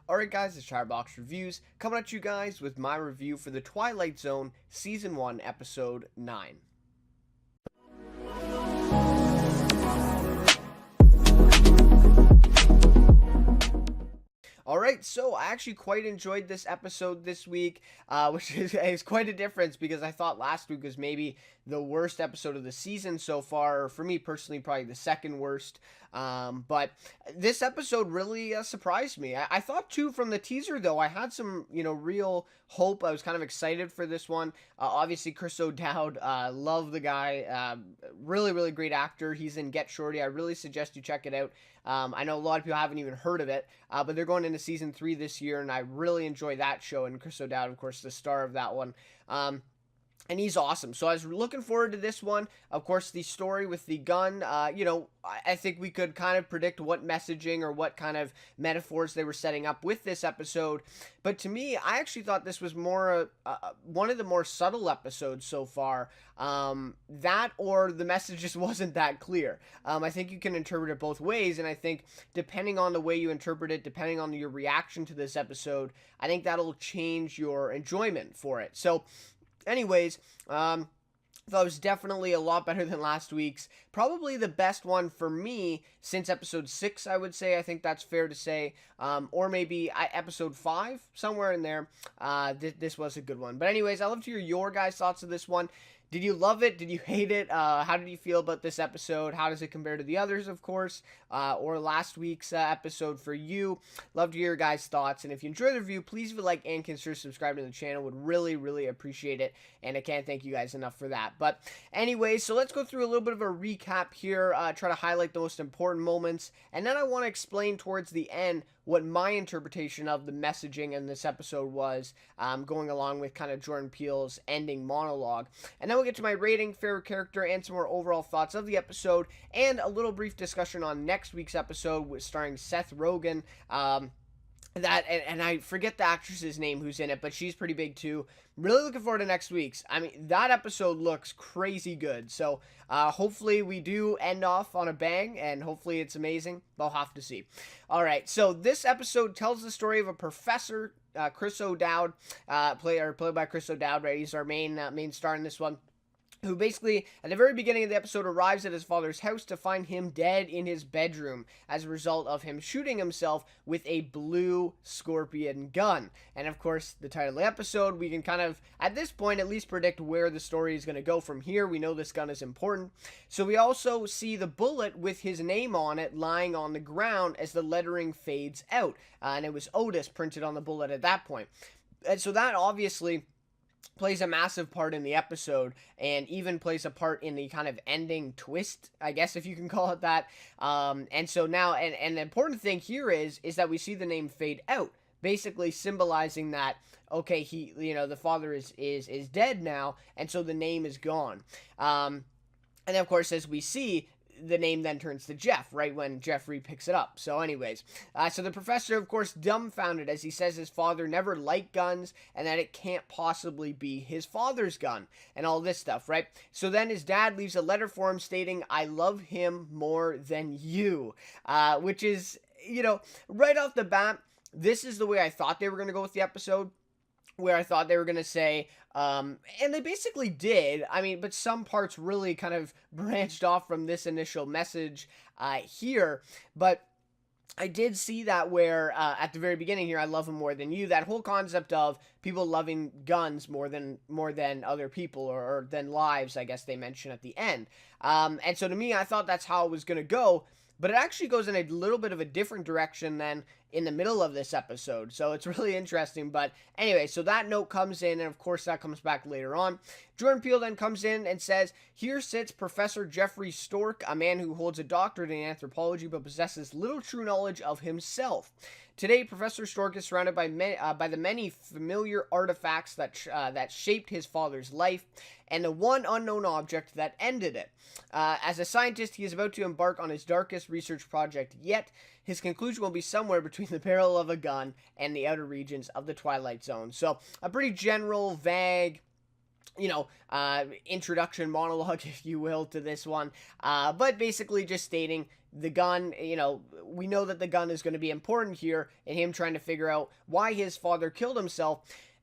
Alright guys, it's Chatterbox Reviews, coming at you guys with my review for the Twilight Zone Season 1, Episode 9. Alright, so I actually quite enjoyed this episode this week, which is quite a difference because I thought last week was maybe the worst episode of the season so far, or for me personally, probably the second worst. But this episode really surprised me. I thought too from the teaser though, I had some, real hope. I was kind of excited for this one. Obviously, Chris O'Dowd, love the guy. Really, really great actor. He's in Get Shorty. I really suggest you check it out. I know a lot of people haven't even heard of it, but they're going into season 3 this year, and I really enjoy that show. And Chris O'Dowd, of course, the star of that one. And he's awesome. So I was looking forward to this one. Of course, the story with the gun, I think we could kind of predict what messaging or what kind of metaphors they were setting up with this episode. But to me, I actually thought this was more one of the more subtle episodes so far. That or the message just wasn't that clear. I think you can interpret it both ways. And I think depending on the way you interpret it, depending on your reaction to this episode, I think that'll change your enjoyment for it. So anyways, that was definitely a lot better than last week's. Probably the best one for me since episode 6, I would say. I think that's fair to say. Or maybe episode 5, somewhere in there. This was a good one. But anyways, I'd love to hear your guys' thoughts of this one. Did you love it? Did you hate it? How did you feel about this episode? How does it compare to the others, of course, or last week's episode for you? Love to hear your guys' thoughts. And if you enjoyed the review, please leave a like and consider subscribing to the channel. Would really, really appreciate it. And I can't thank you guys enough for that. But anyways, so let's go through a little bit of a recap here, try to highlight the most important moments. And then I want to explain towards the end what my interpretation of the messaging in this episode was, going along with kind of Jordan Peele's ending monologue. And then we'll get to my rating, favorite character, and some more overall thoughts of the episode, and a little brief discussion on next week's episode starring Seth Rogen. And I forget the actress's name who's in it, but she's pretty big too. Really looking forward to next week's. I mean, that episode looks crazy good. So hopefully we do end off on a bang, and hopefully it's amazing. We'll have to see. All right, so this episode tells the story of a professor, Chris O'Dowd, played by Chris O'Dowd. Right, he's our main star in this one, who basically, at the very beginning of the episode, arrives at his father's house to find him dead in his bedroom as a result of him shooting himself with a blue scorpion gun. And of course, the title of the episode, we can kind of, at this point, at least predict where the story is going to go from here. We know this gun is important. So we also see the bullet with his name on it lying on the ground as the lettering fades out. And it was Otis printed on the bullet at that point. And so that obviously plays a massive part in the episode, and even plays a part in the kind of ending twist, I guess, if you can call it that. And so now, and the important thing here is that we see the name fade out, basically symbolizing that, okay, the father is dead now, and so the name is gone. And then, of course, as we see, the name then turns to Jeff, right when Jeffrey picks it up. So anyways, so the professor, of course, dumbfounded as he says his father never liked guns and that it can't possibly be his father's gun and all this stuff, right? So then his dad leaves a letter for him stating, "I love him more than you," which is, right off the bat, this is the way I thought they were going to go with the episode, where I thought they were going to say, and they basically did, but some parts really kind of branched off from this initial message here, but I did see that where, at the very beginning here, I love him more than you, that whole concept of people loving guns more than other people, or than lives, I guess they mention at the end, and so to me, I thought that's how it was going to go, but it actually goes in a little bit of a different direction than in the middle of this episode. So it's really interesting. But anyway, so that note comes in, and of course that comes back later on. Jordan Peele then comes in and says, "Here sits Professor Jeffrey Stork, a man who holds a doctorate in anthropology but possesses little true knowledge of himself. Today, Professor Stork is surrounded by the many familiar artifacts that shaped his father's life, and the one unknown object that ended it. As a scientist, he is about to embark on his darkest research project yet. His conclusion will be somewhere between the barrel of a gun and the outer regions of the Twilight Zone." So, a pretty general, vague, introduction monologue, if you will, to this one. But basically just stating, the gun, we know that the gun is going to be important here in him trying to figure out why his father killed himself.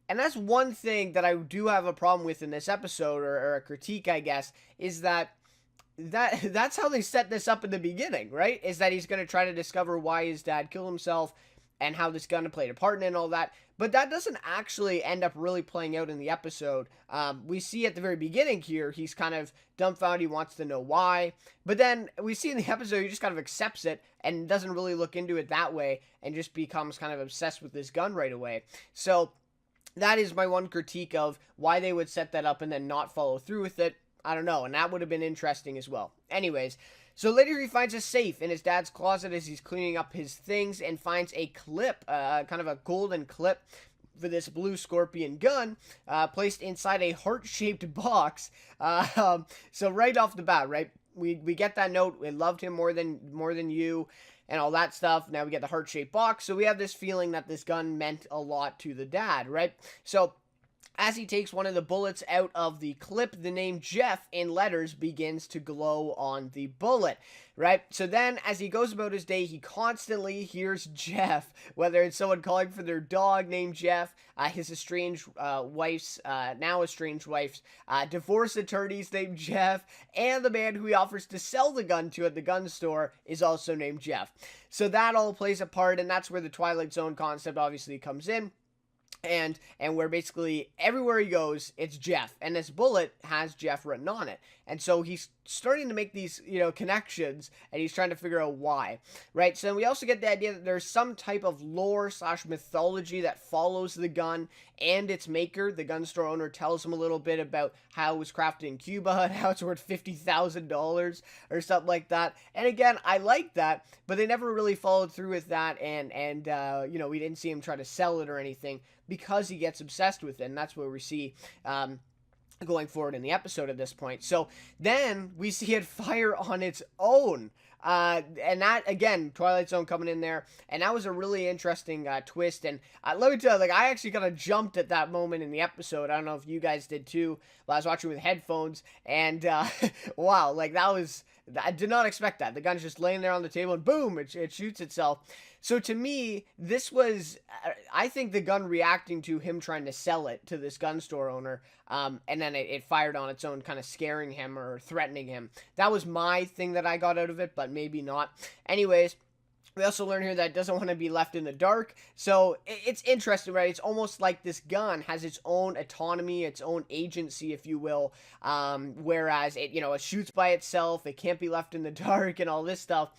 And that's one thing that I do have a problem with in this episode, or a critique, I guess, is that's how they set this up in the beginning, right? Is that he's going to try to discover why his dad killed himself and how this gun played a part in it and all that. But that doesn't actually end up really playing out in the episode. We see at the very beginning here, he's kind of dumbfounded. He wants to know why. But then we see in the episode, he just kind of accepts it and doesn't really look into it that way and just becomes kind of obsessed with this gun right away. So that is my one critique of why they would set that up and then not follow through with it. I don't know, and that would have been interesting as well. Anyways, so later he finds a safe in his dad's closet as he's cleaning up his things and finds a clip, kind of a golden clip for this blue Scorpion gun, placed inside a heart-shaped box. So right off the bat, right, we get that note, we loved him more than you, and all that stuff. Now we get the heart-shaped box, so we have this feeling that this gun meant a lot to the dad, right? So as he takes one of the bullets out of the clip, the name Jeff in letters begins to glow on the bullet, right? So then, as he goes about his day, he constantly hears Jeff, whether it's someone calling for their dog named Jeff, his estranged wife's, divorce attorney's named Jeff, and the man who he offers to sell the gun to at the gun store is also named Jeff. So that all plays a part, and that's where the Twilight Zone concept obviously comes in. And where basically everywhere he goes, it's Jeff. And this bullet has Jeff written on it. And so he's starting to make these, connections, and he's trying to figure out why, right? So we also get the idea that there's some type of lore/mythology that follows the gun and its maker. The gun store owner tells him a little bit about how it was crafted in Cuba and how it's worth $50,000 or something like that. And again, I like that, but they never really followed through with that, and we didn't see him try to sell it or anything because he gets obsessed with it, and that's where we see going forward in the episode at this point. So then we see it fire on its own. And that, again, Twilight Zone coming in there, and that was a really interesting twist. And let me tell you, I actually kind of jumped at that moment in the episode. I don't know if you guys did too. I was watching with headphones, and wow, I did not expect that. The gun's just laying there on the table, and boom, it shoots itself. So to me, this was, I think, the gun reacting to him trying to sell it to this gun store owner, and then it fired on its own, kind of scaring him or threatening him. That was my thing that I got out of it, but maybe not. Anyways, we also learn here that it doesn't want to be left in the dark. So it's interesting, right? It's almost like this gun has its own autonomy, its own agency, if you will. Whereas it shoots by itself. It can't be left in the dark and all this stuff.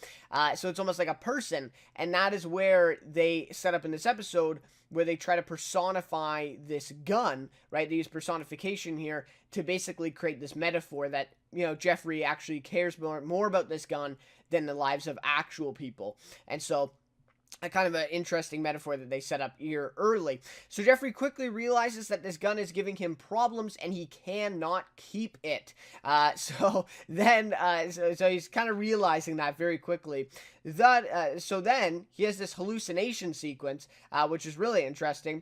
So it's almost like a person. And that is where they set up in this episode, where they try to personify this gun, right? They use personification here to basically create this metaphor that, Jeffrey actually cares more about this gun than the lives of actual people. And so a kind of an interesting metaphor that they set up here early. So Jeffrey quickly realizes that this gun is giving him problems and he cannot keep it. So he's kind of realizing that very quickly. So then he has this hallucination sequence, which is really interesting.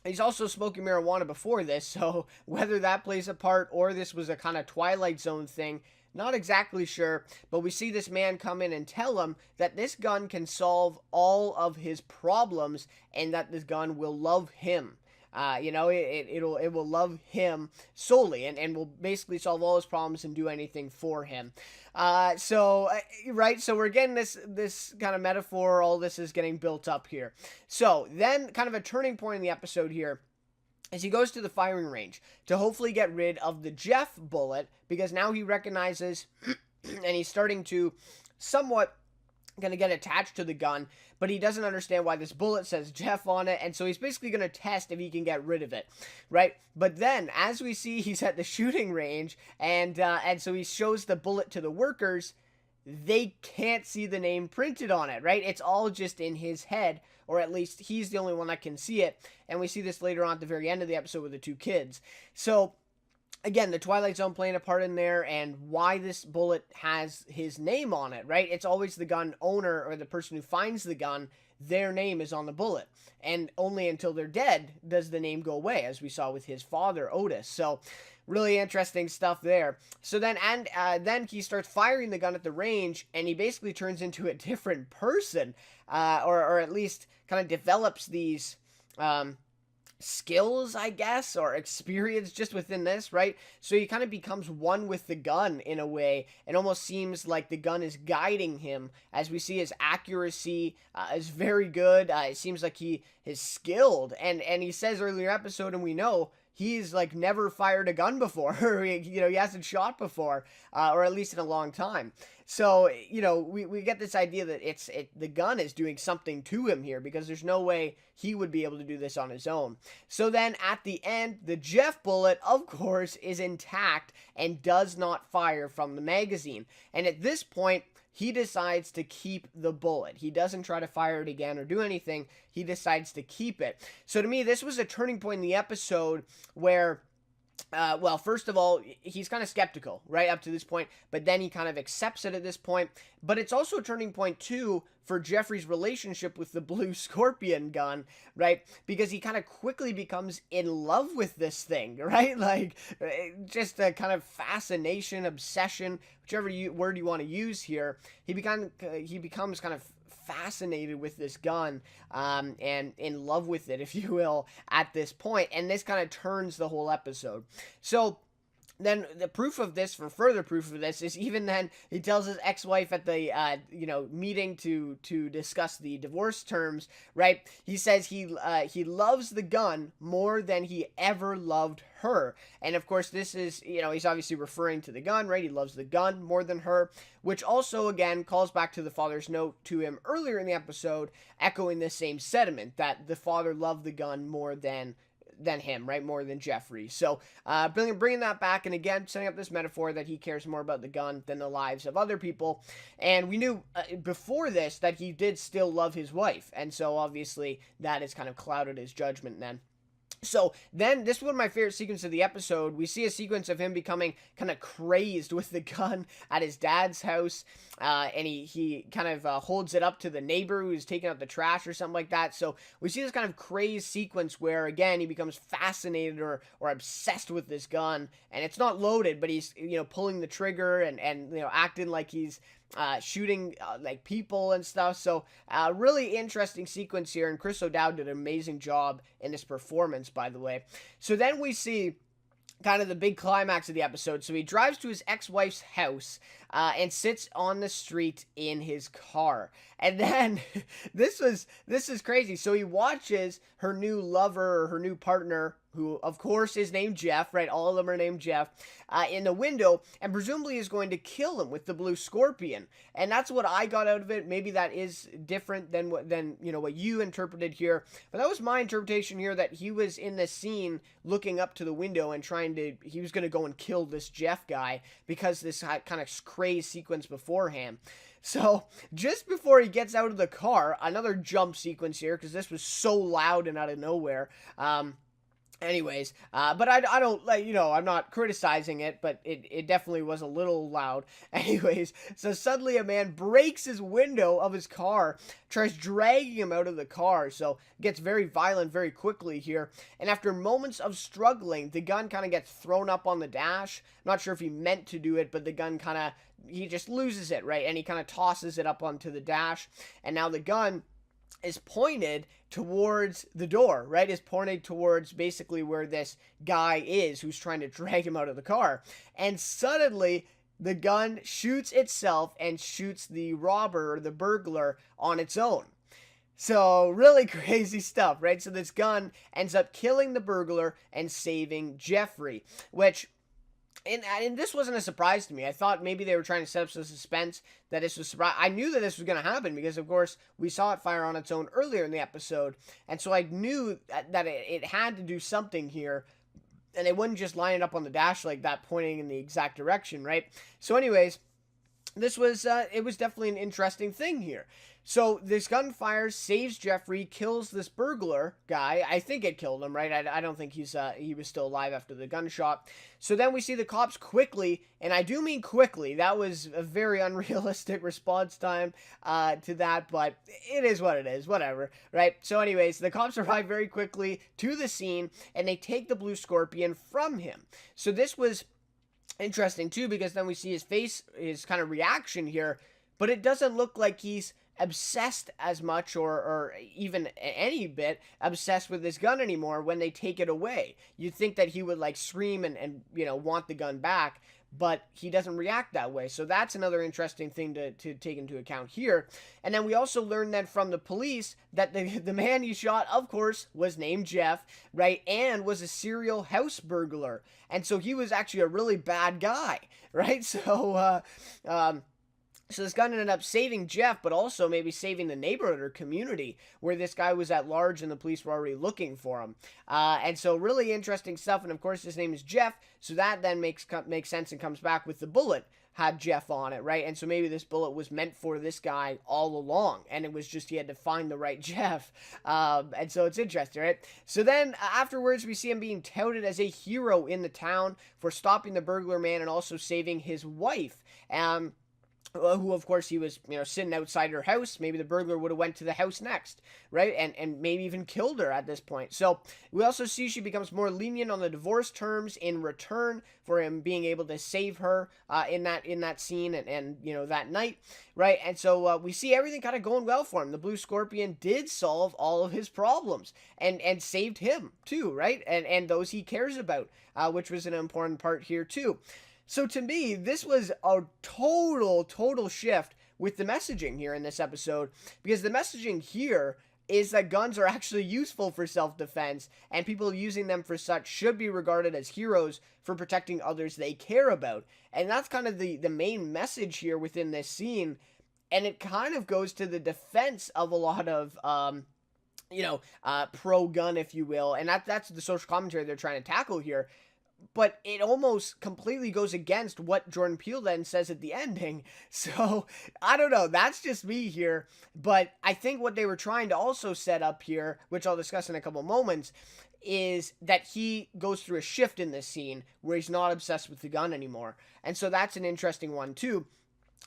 He's also smoking marijuana before this, so whether that plays a part or this was a kind of Twilight Zone thing, not exactly sure, but we see this man come in and tell him that this gun can solve all of his problems and that this gun will love him. It will love him solely and will basically solve all his problems and do anything for him. So we're getting this kind of metaphor. All this is getting built up here. So then kind of a turning point in the episode here is he goes to the firing range to hopefully get rid of the Jeff bullet, because now he recognizes and he's starting to somewhat going to get attached to the gun, but he doesn't understand why this bullet says Jeff on it, and so he's basically going to test if he can get rid of it, right? But then, as we see, he's at the shooting range, and so he shows the bullet to the workers. They can't see the name printed on it, right? It's all just in his head, or at least he's the only one that can see it, and we see this later on at the very end of the episode with the two kids. So again, the Twilight Zone playing a part in there, and why this bullet has his name on it, right? It's always the gun owner or the person who finds the gun their name is on the bullet. And only until they're dead does the name go away, as we saw with his father, Otis. So really interesting stuff there. So then he starts firing the gun at the range, and he basically turns into a different person, or at least kind of develops these skills, I guess, or experience just within this, right? So he kind of becomes one with the gun in a way. It almost seems like the gun is guiding him, as we see his accuracy is very good. It seems like he is skilled, and he says earlier episode, and we know he's like never fired a gun before, or he hasn't shot before, or at least in a long time. So, we get this idea that the gun is doing something to him here, because there's no way he would be able to do this on his own. So then at the end, the Jeff bullet, of course, is intact and does not fire from the magazine. And at this point, he decides to keep the bullet. He doesn't try to fire it again or do anything. He decides to keep it. So to me, this was a turning point in the episode where first of all, he's kind of skeptical right up to this point, but then he kind of accepts it at this point. But it's also a turning point too for Jeffrey's relationship with the blue Scorpion gun, right? Because he kind of quickly becomes in love with this thing, right? Like just a kind of fascination, obsession, whichever word you want to use here. He becomes kind of fascinated with this gun, and in love with it, if you will, at this point. And this kind of turns the whole episode. So then the further proof of this is even then he tells his ex-wife at the meeting to discuss the divorce terms, right? He says he loves the gun more than he ever loved her. And of course this is, he's obviously referring to the gun, right? He loves the gun more than her, which also again calls back to the father's note to him earlier in the episode, echoing the same sentiment that the father loved the gun more than him, right? More than Jeffrey. So bringing that back, and again setting up this metaphor that he cares more about the gun than the lives of other people. And we knew before this that he did still love his wife, and so obviously that has kind of clouded his judgment then. So then, this is one of my favorite sequences of the episode. We see a sequence of him becoming kind of crazed with the gun at his dad's house, and he kind of holds it up to the neighbor who's taking out the trash or something like that. So we see this kind of crazed sequence where, again, he becomes fascinated or obsessed with this gun, and it's not loaded, but he's pulling the trigger and acting like he's shooting like people and stuff. So really interesting sequence here, and Chris O'Dowd did an amazing job in this performance, by the way. So then we see kind of the big climax of the episode. So he drives to his ex-wife's house and sits on the street in his car. And then this is crazy. So he watches her new lover, or her new partner, who of course is named Jeff, right? All of them are named Jeff, in the window, and presumably is going to kill him with the blue Scorpion. And that's what I got out of it. Maybe that is different than what you interpreted here, but that was my interpretation here, that he was in this scene looking up to the window and he was going to go and kill this Jeff guy, because this kind of crazy sequence beforehand. So just before he gets out of the car, another jump sequence here, because this was so loud and out of nowhere. Anyways, but I don't, I'm not criticizing it, but it definitely was a little loud. Anyways, so suddenly a man breaks his window of his car, tries dragging him out of the car, so it gets very violent very quickly here. And after moments of struggling, the gun kind of gets thrown up on the dash. I'm not sure if he meant to do it, but the gun he just loses it, right? And he kind of tosses it up onto the dash, and now the gun is pointed towards the door, right? Is pointed towards basically where this guy is who's trying to drag him out of the car. And suddenly the gun shoots itself and shoots the robber, or the burglar, on its own. So really crazy stuff, right? So this gun ends up killing the burglar and saving Jeffrey, which... And this wasn't a surprise to me. I thought maybe they were trying to set up some suspense, that this was surprise. I knew that this was going to happen because, of course, we saw it fire on its own earlier in the episode. And so I knew that it had to do something here. And they wouldn't just line it up on the dash like that, pointing in the exact direction, right? So anyways, this was it was definitely an interesting thing here. So this gunfire saves Jeffrey, kills this burglar guy. I think it killed him, right? I don't think he was still alive after the gunshot. So then we see the cops quickly, and I do mean quickly. That was a very unrealistic response time to that, but it is what it is. Whatever, right? So anyways, the cops arrive very quickly to the scene, and they take the Blue Scorpion from him. So this was interesting too, because then we see his face, his kind of reaction here, but it doesn't look like he's obsessed as much or even any bit obsessed with this gun anymore when they take it away. You'd think that he would like scream and want the gun back, but he doesn't react that way. So that's another interesting thing to take into account here. And then we also learned that from the police that the man he shot, of course, was named Jeff, right? And was a serial house burglar. And so he was actually a really bad guy, right? So this gun ended up saving Jeff, but also maybe saving the neighborhood or community where this guy was at large and the police were already looking for him. And so really interesting stuff. And of course, his name is Jeff. So that then makes sense and comes back with the bullet had Jeff on it, right? And so maybe this bullet was meant for this guy all along, and it was just he had to find the right Jeff. And so it's interesting, right? So then afterwards, we see him being touted as a hero in the town for stopping the burglar man and also saving his wife. Who of course he was sitting outside her house. Maybe the burglar would have went to the house next, right? And maybe even killed her at this point. So we also see she becomes more lenient on the divorce terms in return for him being able to save her in that scene and that night, right? And so we see everything kind of going well for him. The Blue Scorpion did solve all of his problems and saved him too, right? And those he cares about, which was an important part here too. So to me, this was a total shift with the messaging here in this episode, because the messaging here is that guns are actually useful for self-defense, and people using them for such should be regarded as heroes for protecting others they care about. And that's kind of the main message here within this scene, and it kind of goes to the defense of a lot of pro-gun, if you will, and that's the social commentary they're trying to tackle here. But it almost completely goes against what Jordan Peele then says at the ending. So, I don't know. That's just me here. But I think what they were trying to also set up here, which I'll discuss in a couple moments, is that he goes through a shift in this scene where he's not obsessed with the gun anymore. And so that's an interesting one too.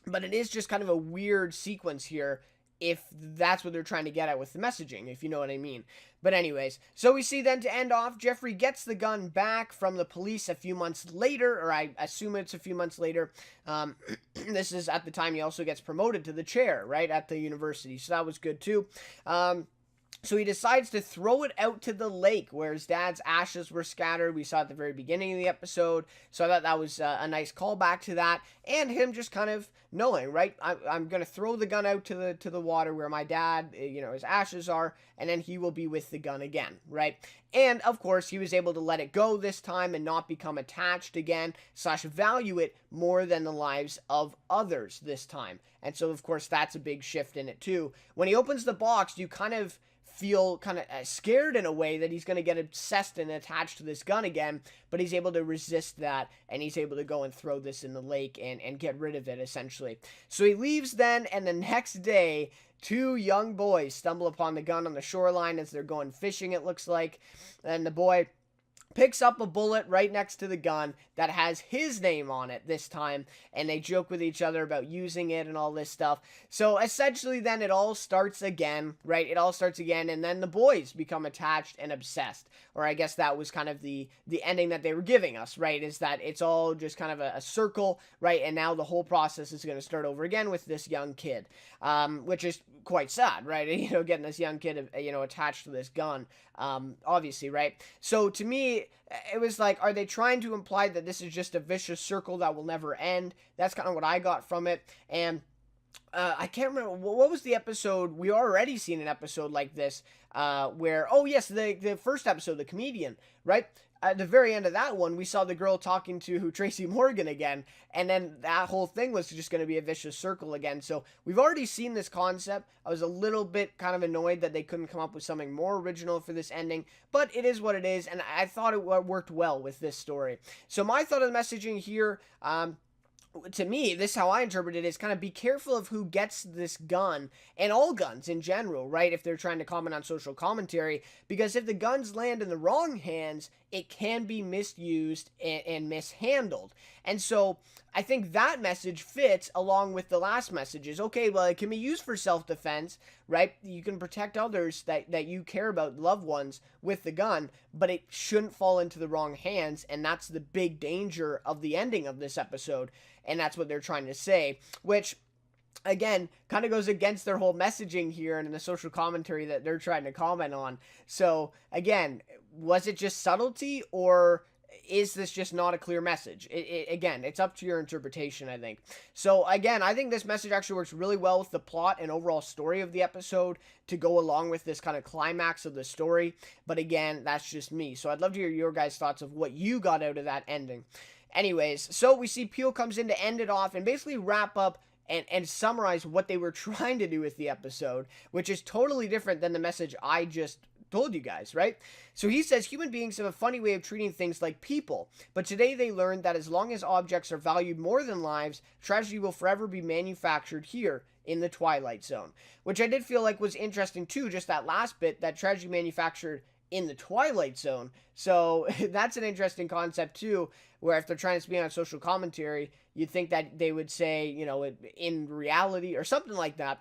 But it is just kind of a weird sequence here, if that's what they're trying to get at with the messaging, if you know what I mean. But anyways, so we see then to end off, Jeffrey gets the gun back from the police a few months later, or I assume it's a few months later. This is at the time he also gets promoted to the chair, right, at the university. So that was good too. So he decides to throw it out to the lake where his dad's ashes were scattered. We saw at the very beginning of the episode. So I thought that was a nice callback to that. And him just kind of knowing, right? I'm going to throw the gun out to the water where my dad, his ashes are. And then he will be with the gun again, right? And of course, he was able to let it go this time and not become attached again, / value it more than the lives of others this time. And so, of course, that's a big shift in it too. When he opens the box, you kind of feel kind of scared in a way that he's going to get obsessed and attached to this gun again, but he's able to resist that, and he's able to go and throw this in the lake and get rid of it, essentially. So he leaves then, and the next day, 2 young boys stumble upon the gun on the shoreline as they're going fishing, it looks like, and the boy picks up a bullet right next to the gun that has his name on it this time, and they joke with each other about using it and all this stuff. So essentially then it all starts again, right? It all starts again, and then the boys become attached and obsessed. Or I guess that was kind of the ending that they were giving us, right? Is that it's all just kind of a circle, right? And now the whole process is going to start over again with this young kid, which is quite sad, right? Getting this young kid, attached to this gun, obviously, right? So to me, it was like, are they trying to imply that this is just a vicious circle that will never end? That's kind of what I got from it. And I can't remember, what was the episode? We already seen an episode like this, where, oh yes, the first episode, The Comedian, right? At the very end of that one, we saw the girl talking to Tracy Morgan again, and then that whole thing was just going to be a vicious circle again. So we've already seen this concept. I was a little bit kind of annoyed that they couldn't come up with something more original for this ending, but it is what it is, and I thought it worked well with this story. So my thought of the messaging here, to me, this how I interpret it is kind of be careful of who gets this gun, and all guns in general, right? If they're trying to comment on social commentary, because if the guns land in the wrong hands, it can be misused and mishandled. And so I think that message fits along with the last messages. Okay, well, it can be used for self-defense, right? You can protect others that you care about, loved ones, with the gun, but it shouldn't fall into the wrong hands, and that's the big danger of the ending of this episode, and that's what they're trying to say, which again kind of goes against their whole messaging here and the social commentary that they're trying to comment on. So again, was it just subtlety, or is this just not a clear message? Again, it's up to your interpretation, I think. So again, I think this message actually works really well with the plot and overall story of the episode to go along with this kind of climax of the story. But again, that's just me. So I'd love to hear your guys' thoughts of what you got out of that ending. Anyways, so we see Peele comes in to end it off and basically wrap up and summarize what they were trying to do with the episode, which is totally different than the message I just told you guys, right? So he says, human beings have a funny way of treating things like people, but today they learned that as long as objects are valued more than lives, tragedy will forever be manufactured here in the Twilight Zone, which I did feel like was interesting too, just that last bit, that tragedy manufactured in the Twilight Zone. So that's an interesting concept too, where if they're trying to speak on social commentary, you'd think that they would say, you know, in reality or something like that.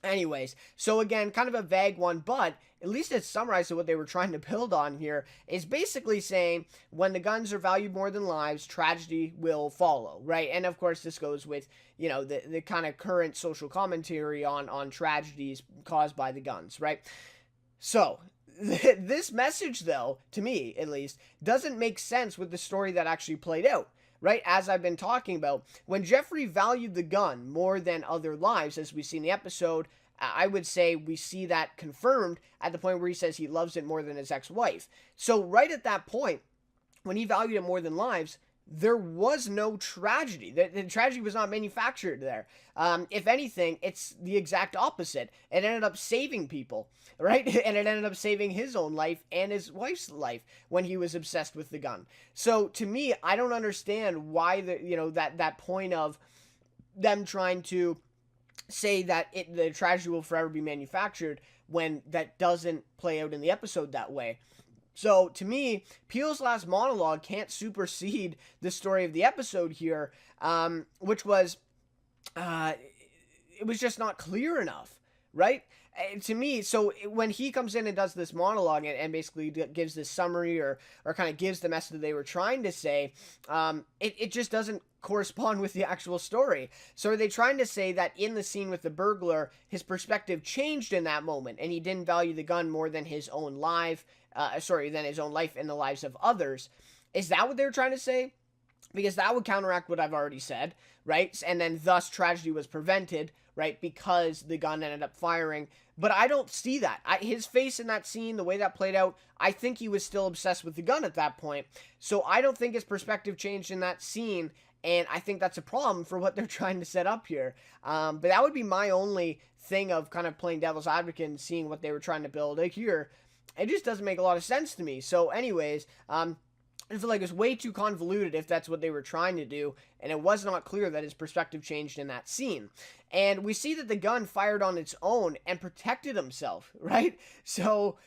Anyways, so again, kind of a vague one, but at least it's summarized what they were trying to build on here, is basically saying when the guns are valued more than lives, tragedy will follow, right? And of course, this goes with, you know, the kind of current social commentary on tragedies caused by the guns, right? So this message, though, to me at least, doesn't make sense with the story that actually played out. Right, as I've been talking about, when Jeffrey valued the gun more than other lives, as we see in the episode, I would say we see that confirmed at the point where he says he loves it more than his ex-wife. So right at that point, when he valued it more than lives, there was no tragedy. The tragedy was not manufactured there. If anything, it's the exact opposite. It ended up saving people, right? And it ended up saving his own life and his wife's life when he was obsessed with the gun. So to me, I don't understand why that point of them trying to say that the tragedy will forever be manufactured when that doesn't play out in the episode that way. So, to me, Peele's last monologue can't supersede the story of the episode here, which was, it was just not clear enough, right? To me, so when he comes in and does this monologue and basically gives this summary or kind of gives the message that they were trying to say, it just doesn't correspond with the actual story. So are they trying to say that in the scene with the burglar, his perspective changed in that moment and he didn't value the gun more than his own life, than his own life and the lives of others? Is that what they're trying to say? Because that would counteract what I've already said, right? And then thus tragedy was prevented, right? Because the gun ended up firing. But I don't see that. His face in that scene, the way that played out, I think he was still obsessed with the gun at that point. So I don't think his perspective changed in that scene. And I think that's a problem for what they're trying to set up here. But that would be my only thing of kind of playing devil's advocate and seeing what they were trying to build here. It just doesn't make a lot of sense to me. So anyways, I feel like it's way too convoluted if that's what they were trying to do, and it was not clear that his perspective changed in that scene. And we see that the gun fired on its own and protected himself, right? So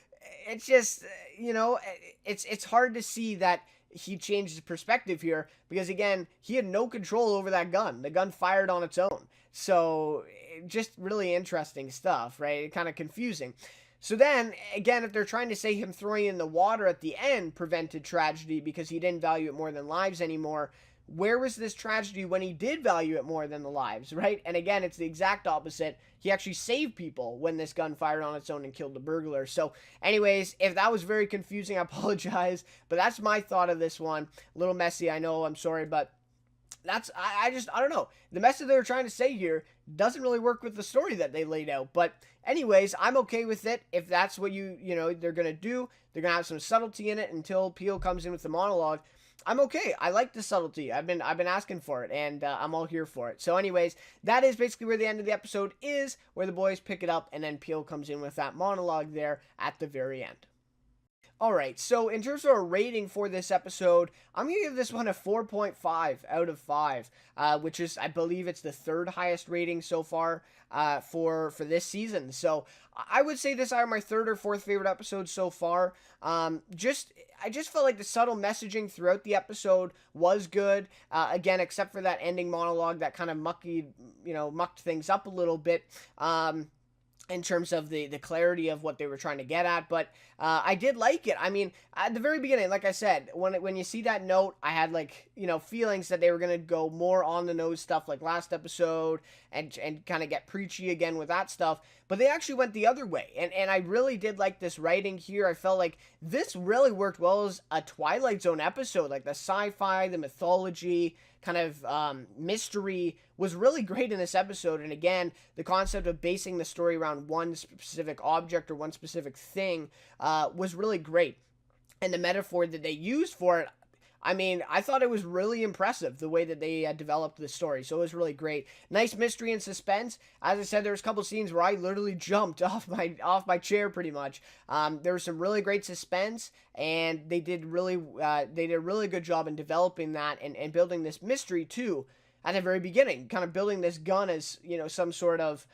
it's just, it's hard to see that he changed his perspective here because, again, he had no control over that gun. The gun fired on its own. So just really interesting stuff, right? Kind of confusing. So then, again, if they're trying to say him throwing in the water at the end prevented tragedy because he didn't value it more than lives anymore, where was this tragedy when he did value it more than the lives, right? And again, it's the exact opposite. He actually saved people when this gun fired on its own and killed the burglar. So anyways, if that was very confusing, I apologize. But that's my thought of this one. A little messy, I know, I'm sorry, but I don't know. The message they were trying to say here doesn't really work with the story that they laid out. But anyways, I'm okay with it. If that's what they're going to do, they're going to have some subtlety in it until Peele comes in with the monologue. I'm okay. I like the subtlety. I've been asking for it, and I'm all here for it. So anyways, that is basically where the end of the episode is, where the boys pick it up, and then Peele comes in with that monologue there at the very end. All right, so in terms of a rating for this episode, I'm going to give this one a 4.5 out of 5, which is, I believe it's the third highest rating so far for this season. So I would say this is my third or fourth favorite episode so far. I just felt like the subtle messaging throughout the episode was good. Again, except for that ending monologue that kind of mucked things up a little bit. In terms of the clarity of what they were trying to get at, but I did like it. I mean, at the very beginning, like I said, when you see that note, I had feelings that they were gonna go more on the nose stuff like last episode and kind of get preachy again with that stuff, but they actually went the other way, and I really did like this writing here. I felt like this really worked well as a Twilight Zone episode, like the sci-fi, the mythology, kind of mystery was really great in this episode. And again, the concept of basing the story around one specific object or one specific thing was really great. And the metaphor that they used for it, I mean, I thought it was really impressive the way that they developed the story. So it was really great. Nice mystery and suspense. As I said, there was a couple scenes where I literally jumped off my chair pretty much. There was some really great suspense, and they did a really good job in developing that and building this mystery too at the very beginning, kind of building this gun as, some sort of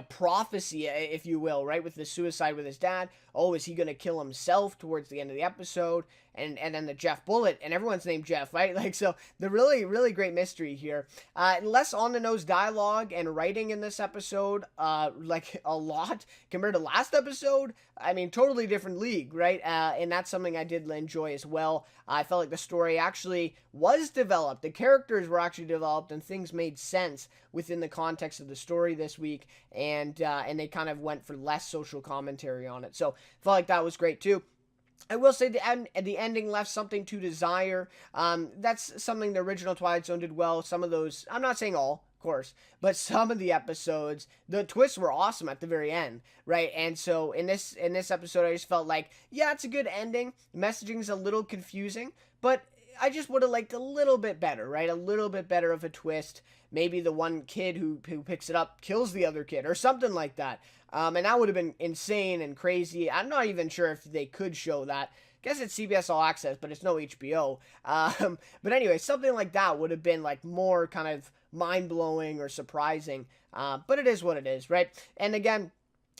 prophecy, if you will, right? With the suicide with his dad. Oh, is he going to kill himself towards the end of the episode? And then the Jeff Bullet, and everyone's named Jeff, right? So the really, really great mystery here. Less on-the-nose dialogue and writing in this episode, a lot compared to last episode. I mean, totally different league, right? And that's something I did enjoy as well. I felt like the story actually was developed. The characters were actually developed, and things made sense within the context of the story this week, and they kind of went for less social commentary on it. So felt like that was great too. I will say the ending left something to desire. That's something the original Twilight Zone did well. Some of those, I'm not saying all, of course, but some of the episodes, the twists were awesome at the very end, right? And so in this episode, I just felt like, yeah, it's a good ending. The messaging's a little confusing, but I just would have liked a little bit better, right? A little bit better of a twist. Maybe the one kid who picks it up kills the other kid or something like that. And that would have been insane and crazy. I'm not even sure if they could show that. I guess it's CBS All Access, but it's no HBO. But anyway, something like that would have been like more kind of mind-blowing or surprising. But it is what it is, right? And again,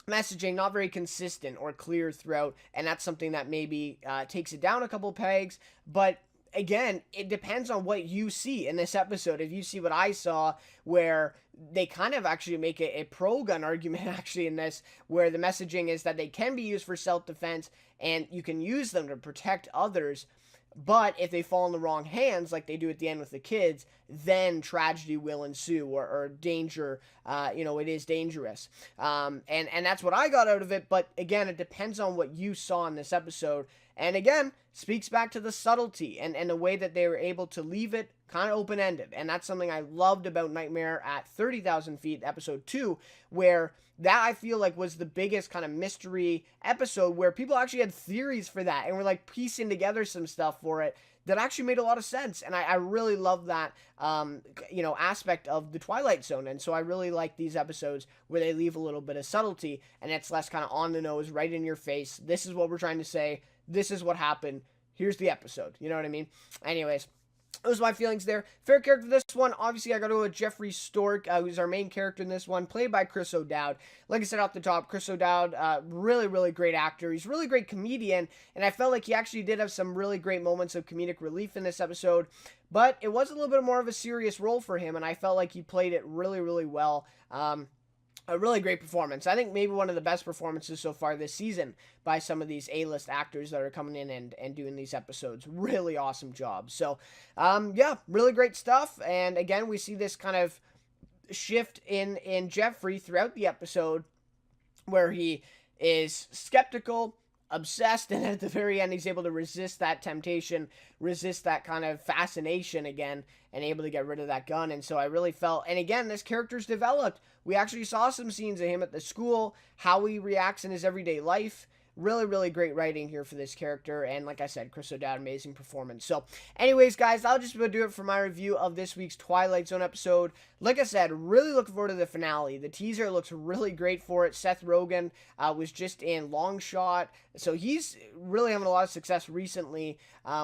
messaging not very consistent or clear throughout, and that's something that maybe takes it down a couple pegs. But again, it depends on what you see in this episode. If you see what I saw, where they kind of actually make a pro-gun argument actually in this, where the messaging is that they can be used for self-defense and you can use them to protect others, but if they fall in the wrong hands, like they do at the end with the kids, then tragedy will ensue, or danger, it is dangerous. And that's what I got out of it, but again, it depends on what you saw in this episode. And again, speaks back to the subtlety and the way that they were able to leave it kind of open-ended. And that's something I loved about Nightmare at 30,000 Feet, episode 2, where that I feel like was the biggest kind of mystery episode, where people actually had theories for that and were like piecing together some stuff for it that actually made a lot of sense. And I really love that, aspect of the Twilight Zone. And so I really like these episodes where they leave a little bit of subtlety and it's less kind of on the nose, right in your face. This is what we're trying to say. This is what happened. Here's the episode. You know what I mean? Anyways, those are my feelings there. Favorite character for this one, obviously I got to go with Jeffrey Stork, who's our main character in this one, played by Chris O'Dowd. Like I said off the top, Chris O'Dowd, really, really great actor. He's a really great comedian, and I felt like he actually did have some really great moments of comedic relief in this episode, but it was a little bit more of a serious role for him, and I felt like he played it really, really well. A really great performance. I think maybe one of the best performances so far this season by some of these A-list actors that are coming in and doing these episodes. Really awesome job. So, really great stuff. And again, we see this kind of shift in Jeffrey throughout the episode where he is skeptical, obsessed, and at the very end he's able to resist that temptation, resist that kind of fascination again, and able to get rid of that gun. And so I really felt, and again, this character's developed. We actually saw some scenes of him at the school, how he reacts in his everyday life, really, really great writing here for this character. And like I said, Chris O'Dowd, amazing performance. So anyways, guys, I'll just do it for my review of this week's Twilight Zone episode. Like I said, really looking forward to the finale. The teaser looks really great for it. Seth Rogen was just in Long Shot, so he's really having a lot of success recently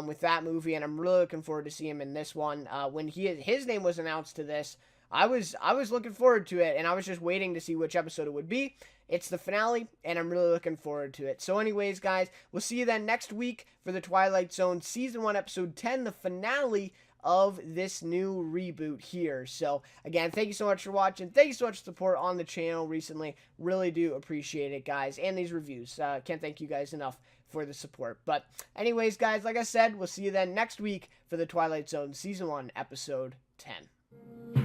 with that movie, and I'm really looking forward to see him in this one. When his name was announced to this, I was looking forward to it, and I was just waiting to see which episode it would be. It's the finale, and I'm really looking forward to it. So anyways, guys, we'll see you then next week for the Twilight Zone Season 1, Episode 10, the finale of this new reboot here. So again, thank you so much for watching. Thank you so much for support on the channel recently. Really do appreciate it, guys, and these reviews. Can't thank you guys enough for the support. But anyways, guys, like I said, we'll see you then next week for the Twilight Zone Season 1, Episode 10.